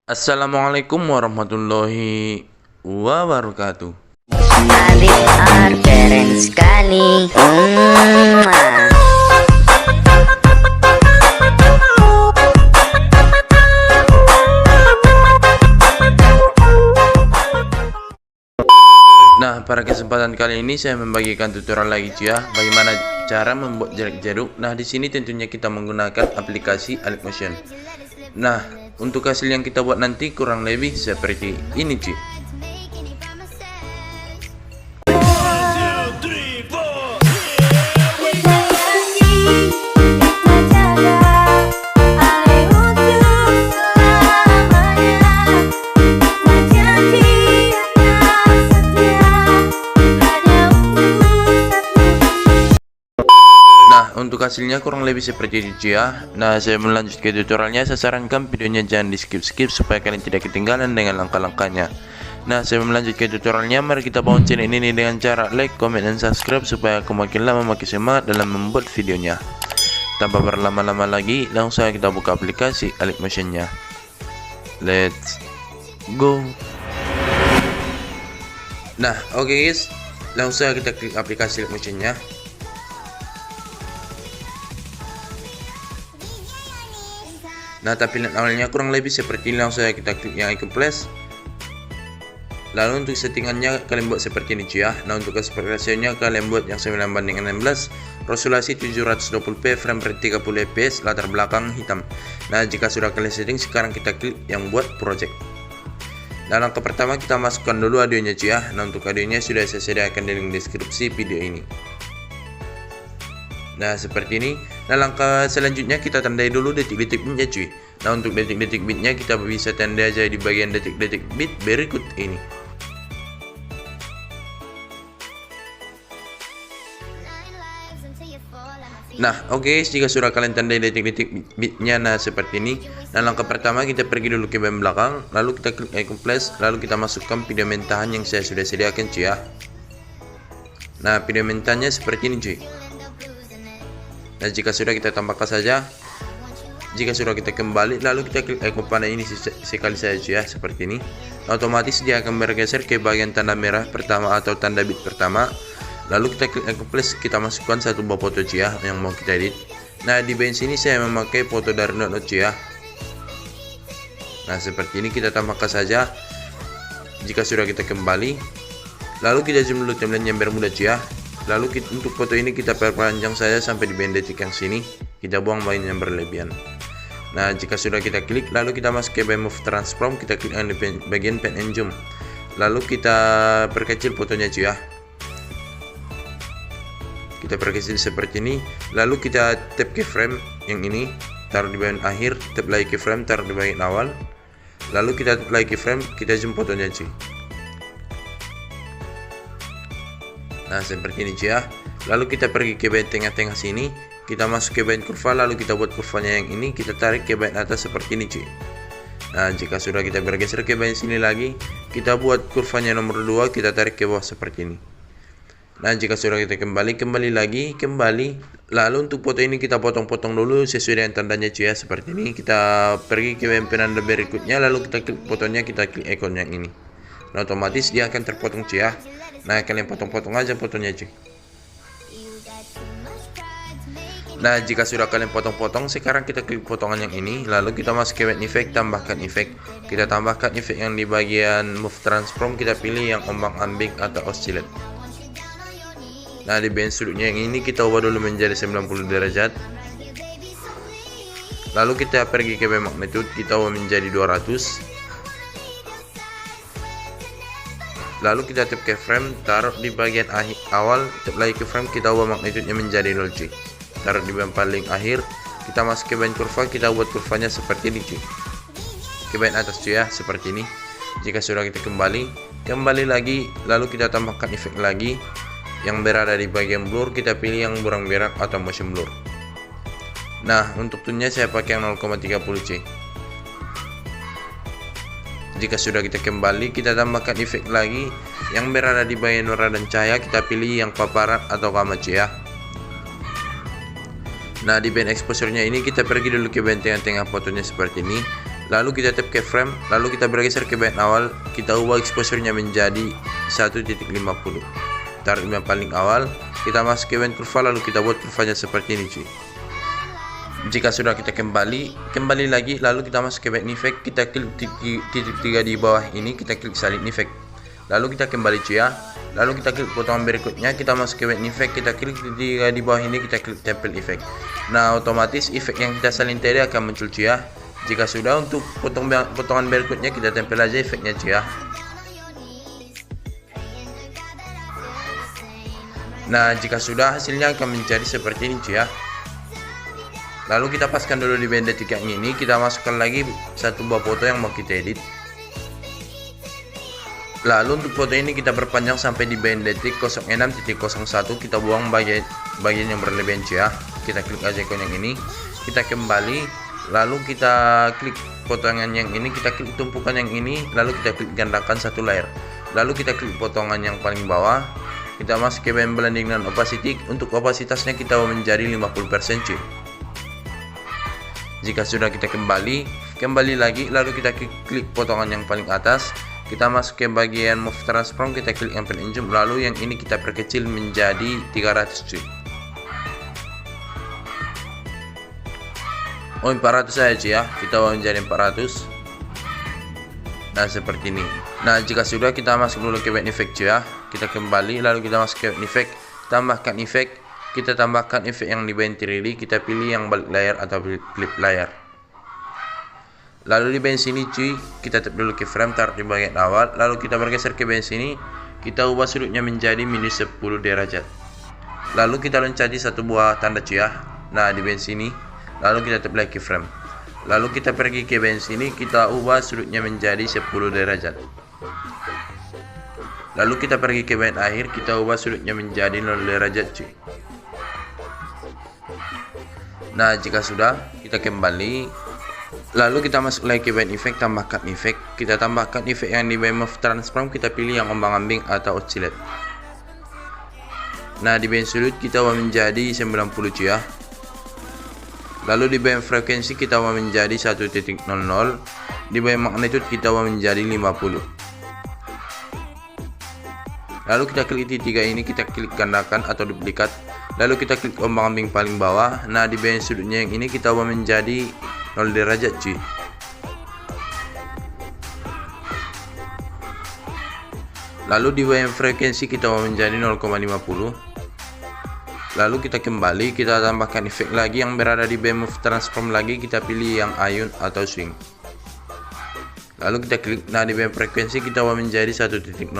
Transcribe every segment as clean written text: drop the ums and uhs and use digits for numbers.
Assalamualaikum warahmatullahi wabarakatuh. Alif R keren sekali. Nah, pada kesempatan kali ini saya membagikan tutorial lagi ya, bagaimana cara membuat jarak jeruk. Nah, di sini tentunya kita menggunakan aplikasi Alif Motion. Nah, untuk hasil yang kita buat nanti kurang lebih seperti ini cuy. Untuk hasilnya kurang lebih seperti itu ya. Nah, saya melanjut ke tutorialnya. Saya sarankan videonya jangan di skip supaya kalian tidak ketinggalan dengan langkah-langkahnya. Nah, saya melanjut ke tutorialnya. Mari kita bangun channel ini dengan cara like, comment, dan subscribe supaya aku makin lama makin semangat dalam membuat videonya. Tanpa berlama-lama lagi, langsung saja kita buka aplikasi Alif Motion-nya. Let's go. Nah, oke guys, langsung saja kita klik aplikasi Alif Motion-nya. Nah, tampilan awalnya kurang lebih seperti ini. Langsung saja kita klik yang icon plus. Lalu untuk settingannya kalian buat seperti ini ya. Nah, untuk spesifikasinya kalian buat yang 9:16, resolusi 720p, frame rate 30 fps, latar belakang hitam. Nah, jika sudah kalian setting, sekarang kita klik yang buat project. Nah, langkah pertama kita masukkan dulu audionya ya. Nah, untuk audionya sudah saya sediakan di link deskripsi video ini. Nah, seperti ini. Nah, langkah selanjutnya kita tandai dulu detik-detik bitnya cuy. Nah, untuk detik-detik bitnya kita bisa tandai aja di bagian detik-detik bit berikut ini. Nah, oke, jika sudah kalian tandai detik-detik bitnya, nah seperti ini. Nah, langkah pertama kita pergi dulu ke bagian belakang, lalu kita klik icon plus, lalu kita masukkan video mentahan yang saya sudah sediakan cuy ya. Nah, video mentahnya seperti ini cuy. Nah, jika sudah kita tambahkan saja. Jika sudah kita kembali, lalu kita klik icon panah ini sekali saja ya, seperti ini. Otomatis dia akan bergeser ke bagian tanda merah pertama atau tanda bit pertama. Lalu kita klik icon plus, kita masukkan satu buah foto ya yang mau kita edit. Nah, di bagian sini saya memakai foto dari Notepad ya. Nah, seperti ini kita tambahkan saja. Jika sudah kita kembali, lalu kita zoom dulu timeline yang bermuda ya. Lalu untuk foto ini kita perpanjang saja sampai di bagian detik yang sini. Kita buang bagian yang berlebihan. Nah, jika sudah kita klik, lalu kita masuk ke bagian move transform, kita klik di bagian pen and zoom. Lalu kita perkecil fotonya cuy ya. Kita perkecil seperti ini. Lalu kita tap keyframe yang ini, taruh di bagian akhir, tap lagi keyframe, taruh di bagian awal. Lalu kita tap lagi keyframe, kita zoom fotonya cuy. Nah, seperti ini ya. Lalu kita pergi ke bagian tengah-tengah sini, kita masuk ke bagian kurva, lalu kita buat kurvanya yang ini, kita tarik ke bagian atas seperti ini cuy. Nah, jika sudah kita bergeser ke bagian sini lagi, kita buat kurvanya nomor 2, kita tarik ke bawah seperti ini. Nah, jika sudah kita kembali lagi, lalu untuk foto ini kita potong-potong dulu sesuai dengan tandanya cuy ya, seperti ini. Kita pergi ke bagian penanda berikutnya, lalu kita klik fotonya, kita klik ikon yang ini. Nah, otomatis dia akan terpotong cuy ya. Nah, kalian potong-potong aja fotonya cuy. Nah, jika sudah kalian potong-potong, sekarang kita klik potongan yang ini, lalu kita masuk ke bagian efek, tambahkan efek. Kita tambahkan efek yang di bagian move transform, kita pilih yang ombang-ambing atau oscillate. Nah, di bagian sudutnya yang ini kita ubah dulu menjadi 90 derajat. Lalu kita pergi ke bagian magnitude, kita ubah menjadi 200. Lalu kita tap keyframe, taruh di bagian awal, tap lagi keyframe, kita ubah magnitude-nya menjadi 0 cuy. Taruh di bagian paling akhir, kita masuk ke bagian kurva, kita buat kurvanya seperti ini cuy. Ke bagian atas cuy ya, seperti ini. Jika sudah kita kembali lagi, lalu kita tambahkan efek lagi yang berada di bagian blur, kita pilih yang burang berak atau motion blur. Nah, untuk tone-nya saya pakai yang 0,30 cuy. Jika sudah kita kembali, kita tambahkan efek lagi yang berada di bagian warna dan cahaya, kita pilih yang paparan atau gamma cuy ya. Nah, di band exposure-nya ini kita pergi dulu ke band tengah-tengah fotonya seperti ini. Lalu kita tap keyframe, lalu kita bergeser ke bagian awal, kita ubah exposure-nya menjadi 1.50. Tarik yang paling awal, kita masuk ke bagian kurva, lalu kita buat kurvanya seperti ini cuy. Jika sudah kita kembali lagi, lalu kita masuk ke bagian effect, kita klik titik 3 di bawah ini, kita klik salin effect. Lalu kita kembali cuy ya. Lalu kita klik potongan berikutnya, kita masuk ke bagian effect, kita klik titik 3 di bawah ini, kita klik tempel effect. Nah, otomatis efek yang kita salin tadi akan muncul cuy ya. Jika sudah, untuk potongan berikutnya kita tempel aja efeknya cuy ya. Nah, jika sudah, hasilnya akan menjadi seperti ini cuy ya. Lalu kita paskan dulu di bagian detik yang ini, kita masukkan lagi satu buah foto yang mau kita edit. Lalu untuk foto ini kita perpanjang sampai di bagian detik 06.01, kita buang bagian yang berlebihan cuy ya. Kita klik aja ikon yang ini, kita kembali. Lalu kita klik potongan yang ini, kita klik tumpukan yang ini, lalu kita klik gandakan satu layer. Lalu kita klik potongan yang paling bawah, kita masuk ke bagian blending dan opacity. Untuk opasitasnya kita menjadi 50% cuy. Jika sudah, kita kembali lagi, lalu kita klik potongan yang paling atas, kita masuk ke bagian move transform, kita klik ample and zoom, lalu yang ini kita perkecil menjadi 300 cuy. 400 saja cuy ya, kita mau menjadi 400. Nah, seperti ini. Nah, jika sudah, kita masuk dulu ke bagian effect cuy ya. Kita kembali, lalu kita masuk ke bagian effect, tambahkan effect, kita tambahkan efek yang di bagian 3D, kita pilih yang balik layar atau flip layar. Lalu di bagian sini cuy, kita tap dulu ke frame, taruh di bagian awal, lalu kita bergeser ke bagian sini, kita ubah sudutnya menjadi minus 10 derajat. Lalu kita loncati satu buah tanda cuy ya. Nah, di bagian sini, lalu kita tap lagi ke frame, lalu kita pergi ke bagian sini, kita ubah sudutnya menjadi 10 derajat. Lalu kita pergi ke bagian akhir, kita ubah sudutnya menjadi 0 derajat cuy. Nah, jika sudah, kita kembali, lalu kita masuk lagi ke bagian efek, tambahkan efek, kita tambahkan efek yang di bagian move transform, kita pilih yang ombang-ambing atau oscillate. Nah, di bagian sudut kita mau menjadi 90 cuy ya. Lalu di bagian frekuensi kita mau menjadi 1.00, di bagian magnitude kita mau menjadi 50. Lalu kita klik titik 3 ini, kita klik gandakan atau duplikat, lalu kita klik ombang-ambing paling bawah. Nah, di bagian sudutnya yang ini kita ubah menjadi 0 derajat cuy. Lalu di bagian frekuensi kita ubah menjadi 0,50. Lalu kita kembali, kita tambahkan efek lagi yang berada di bagian move transform lagi, kita pilih yang ayun atau swing. Lalu kita klik. Nah, di bagian frekuensi kita ubah menjadi 1.00.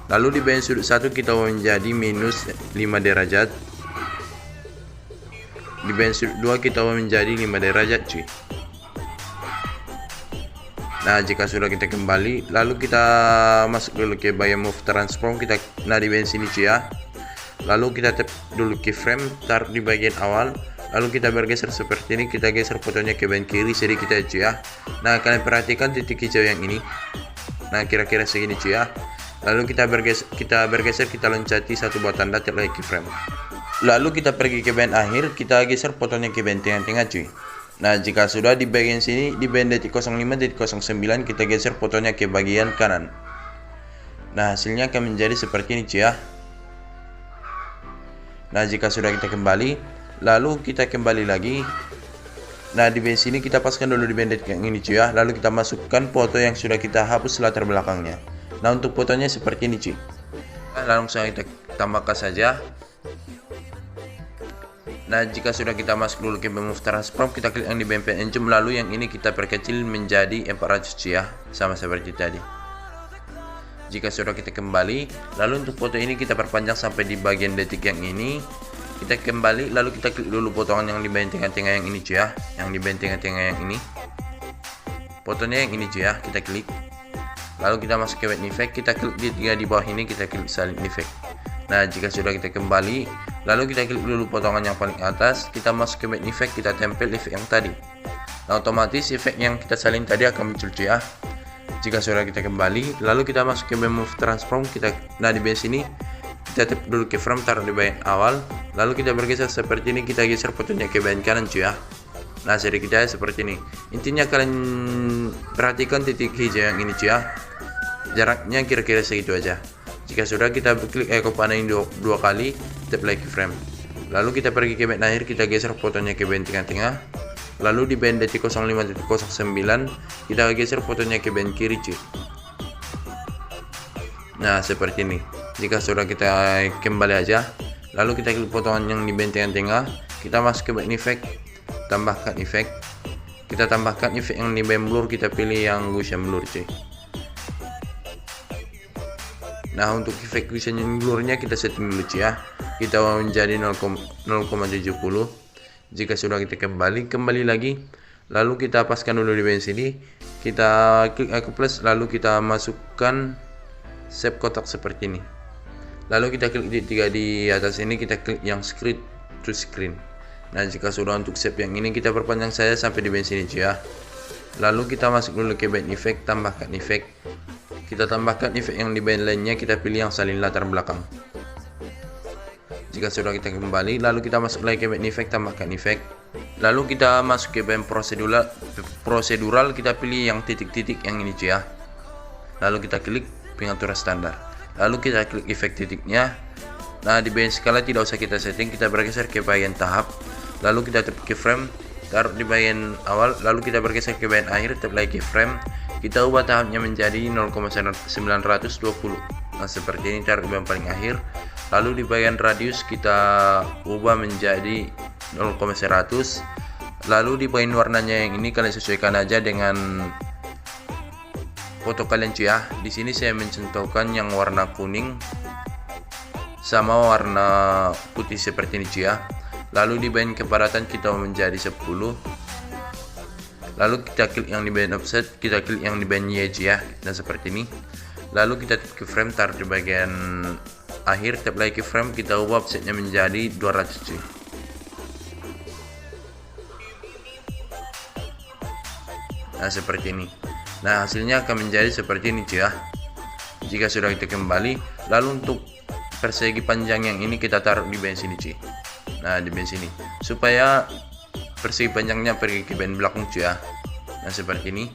Lalu di bagian sudut 1 kita mau menjadi minus 5 derajat. Di bagian sudut 2 kita mau menjadi 5 derajat cuy. Nah, jika sudah, kita kembali, lalu kita masuk dulu ke bagian move transform, kita di bagian sini cuy ya. Lalu kita tap dulu keyframe, taruh di bagian awal, lalu kita bergeser seperti ini, kita geser fotonya ke bagian kiri sedikit ya cuy ya. Nah, kalian perhatikan titik hijau yang ini. Nah, kira-kira segini cuy ya. Lalu kita bergeser, kita loncati satu buah tanda, tap lagi keyframe. Lalu kita pergi ke bagian akhir, kita geser fotonya ke bagian tengah-tengah cuy. Nah, jika sudah, di bagian sini, di bagian detik 05.09, kita geser fotonya ke bagian kanan. Nah, hasilnya akan menjadi seperti ini cuy ya. Nah, jika sudah, kita kembali, lalu kita kembali lagi. Nah, di bagian sini kita paskan dulu di bagian detik yang ini cuy ya. Lalu kita masukkan foto yang sudah kita hapus latar belakangnya. Nah, untuk fotonya seperti ini cuy. Nah, langsung kita tambahkan saja. Nah, jika sudah, kita masuk dulu ke move transform, kita klik yang di bagian and zoom, lalu yang ini kita perkecil menjadi 400 cuy ya, sama seperti tadi. Jika sudah, kita kembali, lalu untuk foto ini kita perpanjang sampai di bagian detik yang ini. Kita kembali, lalu kita klik dulu potongan yang di bagian tengah-tengah yang ini cuy ya, yang di bagian tengah-tengah yang ini. Fotonya yang ini cuy ya, kita klik. Lalu kita masuk ke bagian effect, kita klik di 3 di bawah ini, kita klik salin effect. Nah, jika sudah, kita kembali, lalu kita klik dulu potongan yang paling atas, kita masuk ke bagian effect, kita tempel efek yang tadi. Nah, otomatis efek yang kita salin tadi akan muncul cuy ya. Jika sudah, kita kembali, lalu kita masuk ke bagian move transform, nah di bagian sini kita tap dulu ke frame, taruh di bagian awal, lalu kita bergeser seperti ini, kita geser fotonya ke bagian kanan cuy ya. Nah, sedikit aja seperti ini. Intinya kalian perhatikan titik hijau yang ini cuy ya. Jaraknya kira-kira segitu aja. Jika sudah, kita klik icon panah ini dua kali, kita play keyframe. Lalu kita pergi ke band akhir, kita geser fotonya ke band tengah-tengah. Lalu di band detik 05.09 kita geser fotonya ke band kiri cuy. Nah, seperti ini. Jika sudah, kita kembali aja. Lalu kita klik potongan yang di band tengah-tengah, kita masuk ke band efek, tambahkan efek. Kita tambahkan efek yang di band blur, kita pilih yang Gaussian blur cuy. Nah, untuk efek Gaussian blurnya kita setting dulu cuy ya. Kita menjadi 0,70. Jika sudah, kita kembali lagi. Lalu kita paskan dulu di band sini. Kita klik icon plus, lalu kita masukkan shape kotak seperti ini. Lalu kita klik di 3 di atas ini, kita klik yang screen to screen. Nah, jika sudah, untuk shape yang ini kita perpanjang saja sampai di band sini cuy ya. Lalu kita masuk dulu ke band efek, tambahkan efek. Kita tambahkan efek yang di band lainnya, kita pilih yang salin latar belakang. Jika sudah, kita kembali, lalu kita masuk lagi ke band efek, tambahkan efek. Lalu kita masuk ke band prosedural, kita pilih yang titik-titik yang ini cuy ya. Lalu kita klik pengaturan standar. Lalu kita klik efek titiknya. Nah, di band skala tidak usah kita setting, kita bergeser ke bagian tahap. Lalu kita tap keyframe, taruh di bagian awal. Lalu kita bergeser ke bagian akhir, tap lagi keyframe. Kita ubah tahapnya menjadi 0,920. Nah, seperti ini, taruh di bagian paling akhir. Lalu di bagian radius kita ubah menjadi 0,100. Lalu di bagian warnanya yang ini kalian sesuaikan aja dengan foto kalian cuy ya. Di sini saya mencontohkan yang warna kuning sama warna putih seperti ini cuy ya. Lalu di bagian kepadatan kita menjadi 10. Lalu kita klik yang di bagian offset, kita klik yang di bagian Y cuy ya. Nah, seperti ini. Lalu kita tap keyframe, taruh di bagian akhir, tap lagi keyframe, kita ubah offsetnya menjadi 200 cuy. Nah, seperti ini. Nah, hasilnya akan menjadi seperti ini cuy ya. Jika sudah, kita kembali. Lalu untuk persegi panjang yang ini kita taruh di band sini cuy. Nah, di band sini supaya persegi panjangnya pergi ke band belakang cuy ya. Nah, seperti ini.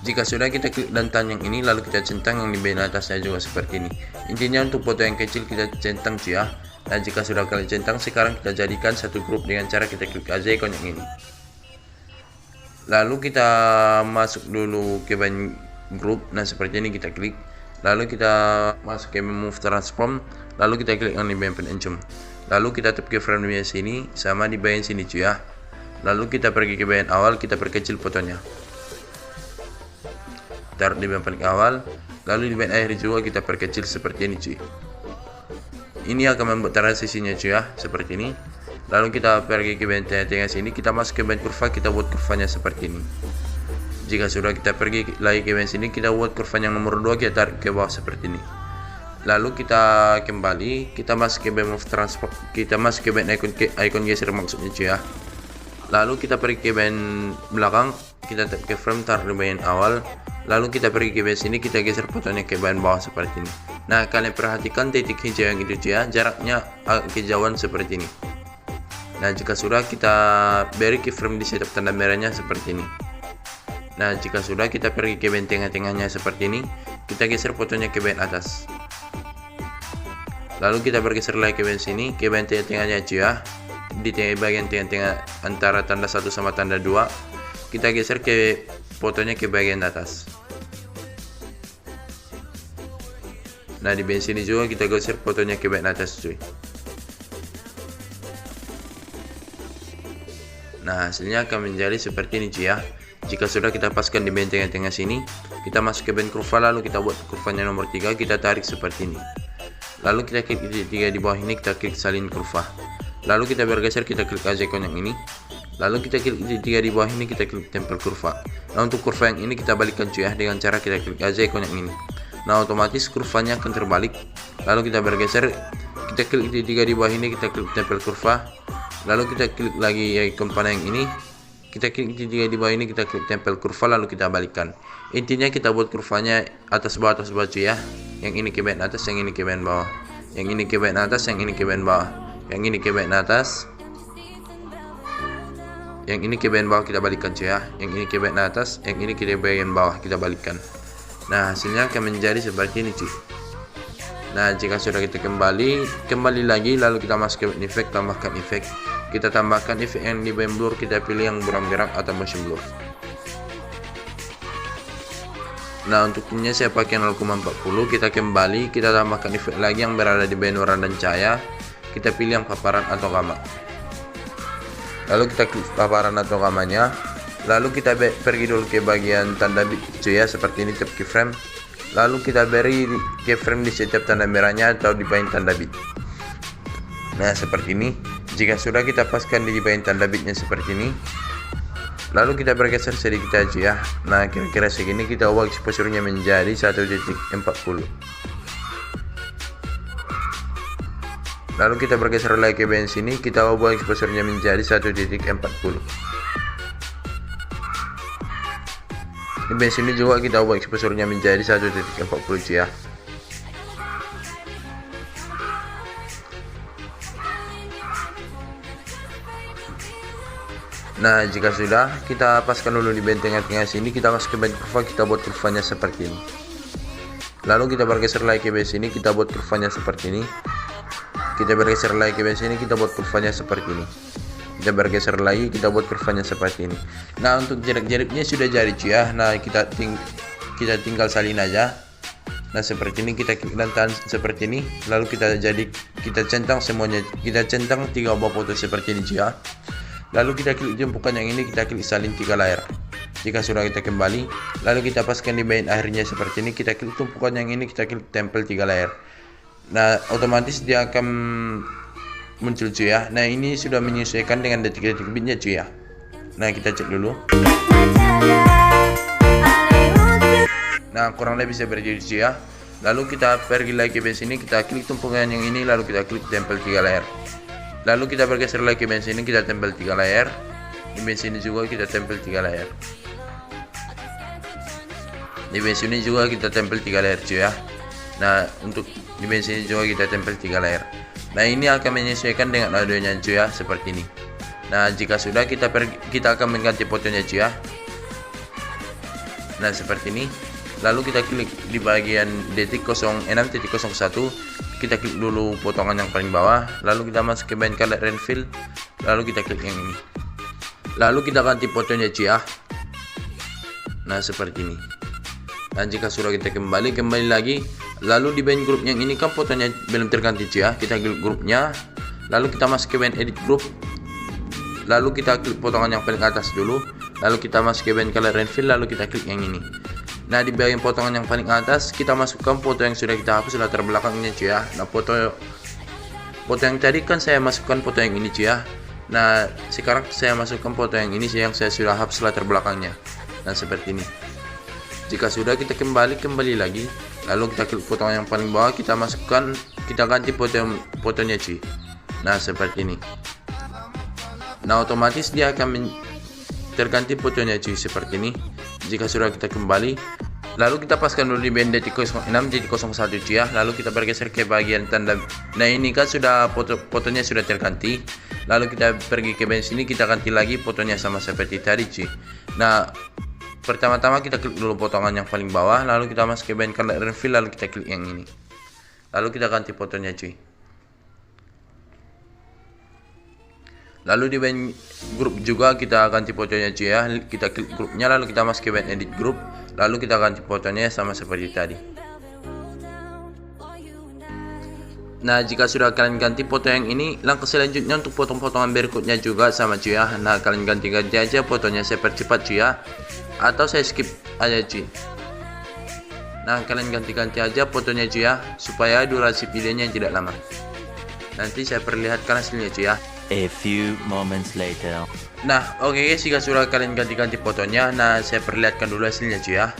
Jika sudah, kita klik dantan yang ini, lalu kita centang yang di band atasnya juga seperti ini. Intinya untuk foto yang kecil kita centang cuy ya. Nah, jika sudah kalian centang, sekarang kita jadikan satu grup dengan cara kita klik aja ikon yang ini. Lalu kita masuk dulu ke band group. Nah, seperti ini kita klik. Lalu kita masuk ke move transform. Lalu kita klik yang di band penencum. Lalu kita tap ke frame di sini sama di bagian sini cuy ya. Lalu kita pergi ke bagian awal, kita perkecil fotonya. Taruh di bagian paling awal. Lalu di bagian akhir juga kita perkecil seperti ini cuy. Ini akan membuat transisinya cuy ya, seperti ini. Lalu kita pergi ke bagian tengah-tengah sini, kita masuk ke bagian kurva, kita buat kurvanya seperti ini. Jika sudah, kita pergi lagi ke bagian sini, kita buat kurva yang nomor 2, kita tarik ke bawah seperti ini. Lalu kita kembali, kita masuk ke bagian move transform, kita masuk ke bagian icon geser maksudnya cuy ya. Lalu kita pergi ke bagian belakang, kita tap ke frame, taruh di bagian awal. Lalu kita pergi ke bagian sini, kita geser fotonya ke bagian bawah seperti ini. Nah, kalian perhatikan titik hijau yang itu cuy ya, jaraknya agak kejauhan seperti ini. Nah, jika sudah, kita beri keyframe di setup tanda merahnya seperti ini. Nah, jika sudah, kita pergi ke bagian tengah-tengahnya seperti ini. Kita geser fotonya ke bagian atas. Lalu kita bergeser lagi ke bagian sini, ke bagian tengah-tengahnya cuy ya. Di bagian tengah-tengah antara tanda 1 sama tanda 2, kita geser ke fotonya ke bagian atas. Nah, di bagian sini juga kita geser fotonya ke bagian atas cuy. Nah, hasilnya akan menjadi seperti ini cuy ya. Jika sudah, kita paskan di bagian tengah-tengah sini, kita masuk ke bagian kurva, lalu kita buat kurvanya nomor 3, kita tarik seperti ini. Lalu kita klik di 3 di bawah ini, kita klik salin kurva. Lalu kita bergeser, kita klik aja ikon yang ini. Lalu kita klik di 3 di bawah ini, kita klik tempel kurva. Nah, untuk kurva yang ini kita balikkan cuy ya, dengan cara kita klik aja ikon yang ini. Nah, otomatis kurvanya akan terbalik. Lalu kita bergeser, kita klik di 3 di bawah ini, kita klik tempel kurva. Lalu kita klik lagi icon panah yang ini, kita klik di 3 di bawah ini, kita klik tempel kurva, lalu kita balikkan. Intinya kita buat kurvanya atas bawah cuy ya. Yang ini ke bagian atas, yang ini ke bagian bawah. Yang ini ke bagian atas, yang ini ke bagian bawah. Yang ini ke bagian atas. Yang ini ke bagian bawah kita balikkan cuy ya. Yang ini ke bagian atas, yang ini ke bagian bawah kita balikkan. Nah, hasilnya akan menjadi seperti ini cuy. Nah, jika sudah kita kembali lagi, lalu kita masuk ke efek, tambahkan efek. Kita tambahkan efek yang di bagian blur, kita pilih yang buram gerak atau motion blur. Nah, untuknya saya pakai 0,40. Kita kembali, kita tambahkan efek lagi yang berada di bagian warna dan cahaya. Kita pilih yang paparan atau gamma. Lalu kita klik paparan atau gamanya. Lalu kita pergi dulu ke bagian tanda bit cuy ya, seperti ini, tap keyframe. Lalu kita beri keyframe di setiap tanda merahnya atau di bagian tanda bit. Nah, seperti ini. Jika sudah, kita paskan di bagian tanda bitnya seperti ini. Lalu kita bergeser sedikit aja ya. Nah, kira-kira segini, kita ubah exposure-nya menjadi 1.40. Lalu kita bergeser lagi ke bagian sini, kita ubah exposure-nya menjadi 1.40. Di bagian sini juga kita ubah exposure-nya menjadi 1.40 ya. Nah, jika sudah, kita paskan dulu di bagian tengah-tengah sini, kita masuk ke bagian kurva, kita buat kurvanya seperti ini. Lalu kita bergeser lagi ke bagian sini, kita buat kurvanya seperti ini. Kita bergeser lagi ke bagian sini, kita buat kurvanya seperti ini. Kita bergeser lagi, kita buat kurvanya seperti ini. Nah, untuk jarak-jaraknya sudah jadi cuy ya. Nah, kita tinggal salin aja. Nah, seperti ini, kita klik dan tahan seperti ini. Lalu kita centang semuanya, kita centang 3 buah foto seperti ini cuy ya. Lalu kita klik tumpukan yang ini, kita klik salin 3 layar. Jika sudah, kita kembali, lalu kita paskan di bagian akhirnya seperti ini, kita klik tumpukan yang ini, kita klik tempel 3 layar. Nah, otomatis dia akan muncul cuy ya. Nah, ini sudah menyesuaikan dengan detik-detik bitnya cuy ya. Nah, kita cek dulu. Nah, kurang lebih seperti itu cuy ya. Lalu kita pergi lagi ke sini, kita klik tumpukan yang ini, lalu kita klik tempel 3 layar. Lalu kita bergeser lagi ke sini, kita tempel 3 layar. Di sini juga kita tempel 3 layar. Di sini juga kita tempel 3 layar cuy ya. Nah, untuk di sini juga kita tempel 3 layar. Nah, ini akan menyesuaikan dengan audionya cuy ya, seperti ini. Nah, jika sudah, kita akan mengganti fotonya cuy ya. Nah, seperti ini. Lalu kita klik di bagian detik 06.01. Kita klik dulu potongan yang paling bawah, lalu kita masuk ke bagian color and fill, lalu kita klik yang ini. Lalu kita ganti fotonya cuy ya. Nah, seperti ini. Nah, jika sudah, kita kembali lagi. Lalu di bagian grup yang ini kan fotonya belum terganti cuy ya. Kita klik grupnya, lalu kita masuk ke bagian edit group. Lalu kita klik potongan yang paling atas dulu, lalu kita masuk ke bagian color and fill, lalu kita klik yang ini. Nah, di bagian potongan yang paling atas, kita masukkan foto yang sudah kita hapus latar belakangnya cuy ya. Nah, foto yang tadi kan saya masukkan foto yang ini cuy ya. Nah, sekarang saya masukkan foto yang ini yang saya sudah hapus latar belakangnya. Nah, seperti ini. Jika sudah, kita kembali lagi, lalu kita klik potongan yang paling bawah, kita masukkan, kita ganti fotonya cuy. Nah, seperti ini. Nah, otomatis dia akan terganti fotonya cuy seperti ini. Jika sudah, kita kembali, lalu kita paskan dulu di bagian detik 06.01 cuy ya. Lalu kita bergeser ke bagian tanda. Nah, ini kan sudah fotonya sudah terganti. Lalu kita pergi ke bagian sini, kita ganti lagi fotonya sama seperti tadi cuy. Nah, pertama-tama kita klik dulu potongan yang paling bawah, lalu kita masuk ke bagian color and fill, lalu kita klik yang ini. Lalu kita ganti fotonya cuy. Lalu di bagian grup juga kita ganti fotonya cuy ya. Kita klik grupnya, lalu kita masuk ke bagian edit group, lalu kita ganti fotonya sama seperti tadi. Nah, jika sudah kalian ganti foto yang ini, langkah selanjutnya untuk potong-potongan berikutnya juga sama cuy ya. Nah, kalian ganti-ganti aja fotonya, saya percepat cuy ya, atau saya skip aja cuy. Nah, kalian ganti-ganti aja fotonya cuy ya, supaya durasi videonya tidak lama. Nanti saya perlihatkan hasilnya cuy ya. A few moments later. Nah, oke guys, jika sudah kalian ganti-ganti fotonya, nah saya perlihatkan dulu hasilnya cuy ya.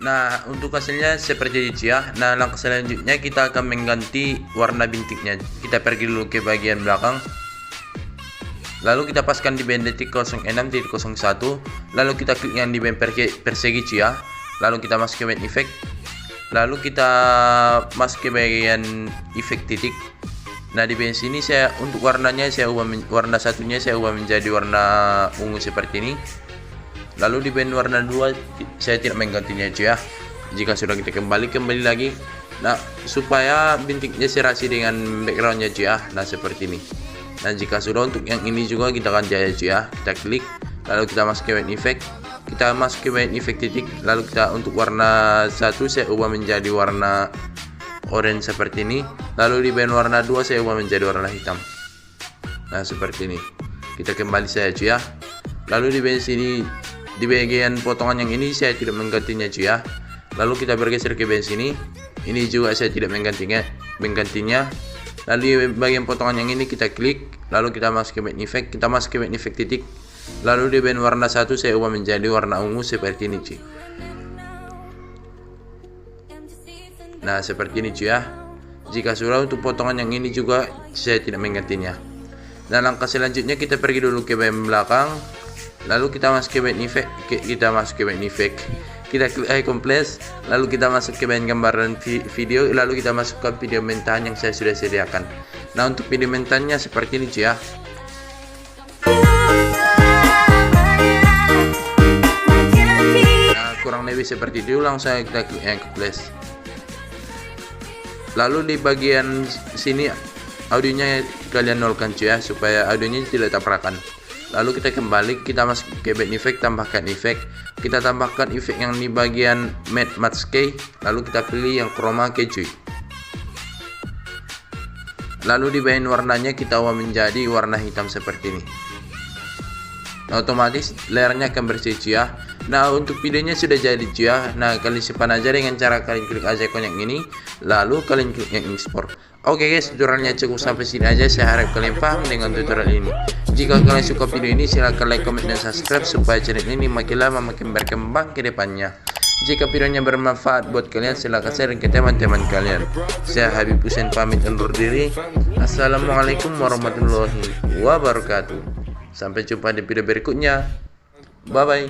Nah, untuk hasilnya seperti itu ya. Nah, langkah selanjutnya kita akan mengganti warna bintiknya. Kita pergi dulu ke bagian belakang. Lalu kita paskan di band detik 06.01. Lalu kita klik yang di band persegi cia. Lalu kita masuk ke band efek. Lalu kita masuk ke bagian efek titik. Nah di band sini saya untuk warnanya saya ubah warna satunya saya ubah menjadi warna ungu seperti ini. Lalu di band warna 2 saya tidak menggantinya cia. Jika sudah kita kembali lagi. Nah supaya bintiknya serasi dengan backgroundnya cia. Nah seperti ini. Nah jika sudah untuk yang ini juga kita akan jaya cia. Kita klik. Lalu kita masuk ke band efek. Kita masuk ke band efek titik. Lalu kita untuk warna 1 saya ubah menjadi warna orange seperti ini. Lalu di band warna 2 saya ubah menjadi warna hitam. Nah seperti ini. Kita kembali saya cia. Lalu di band sini di bagian potongan yang ini saya tidak menggantinya cia. Lalu kita bergeser ke band sini. Ini juga saya tidak menggantinya. Lalu di bagian potongan yang ini kita klik. Lalu kita masuk ke band efek. Kita masuk ke band efek titik. Lalu di band warna 1 saya ubah menjadi warna ungu seperti ini cuy. Nah seperti ini cuy ya. Jika sudah untuk potongan yang ini juga saya tidak menggantinya. Nah langkah selanjutnya kita pergi dulu ke band belakang. Lalu kita masuk ke band efek. Kita klik icon plus. Lalu kita masuk ke band gambaran video. Lalu kita masukkan video mentahan yang saya sudah sediakan. Nah untuk video mentahnya seperti ini cuy ya. Nah kurang lebih seperti itu. Langsung kita klik icon plus. Lalu di bagian sini audionya kalian nolkan cuy ya, supaya audionya tidak tabrakan. Lalu kita kembali, kita masuk ke band efek, tambahkan efek. Kita tambahkan efek yang di bagian matte mask key. Lalu kita pilih yang chroma key cuy. Lalu di bagian warnanya kita ubah menjadi warna hitam seperti ini. Nah, otomatis layarnya akan bersih cuy ya. Nah untuk videonya sudah jadi cuy ya. Nah kalian simpan aja dengan cara kalian klik aja ikon yang ini. Lalu kalian klik yang export. Oke guys, tutorialnya cukup sampai sini aja. Saya harap kalian paham dengan tutorial ini. Jika kalian suka video ini silahkan like, comment, dan subscribe supaya channel ini makin lama makin berkembang ke depannya. Jika videonya bermanfaat buat kalian silahkan share ke teman-teman kalian. Saya Habib Hussein pamit undur diri. Assalamualaikum warahmatullahi wabarakatuh. Sampai jumpa di video berikutnya. Bye bye.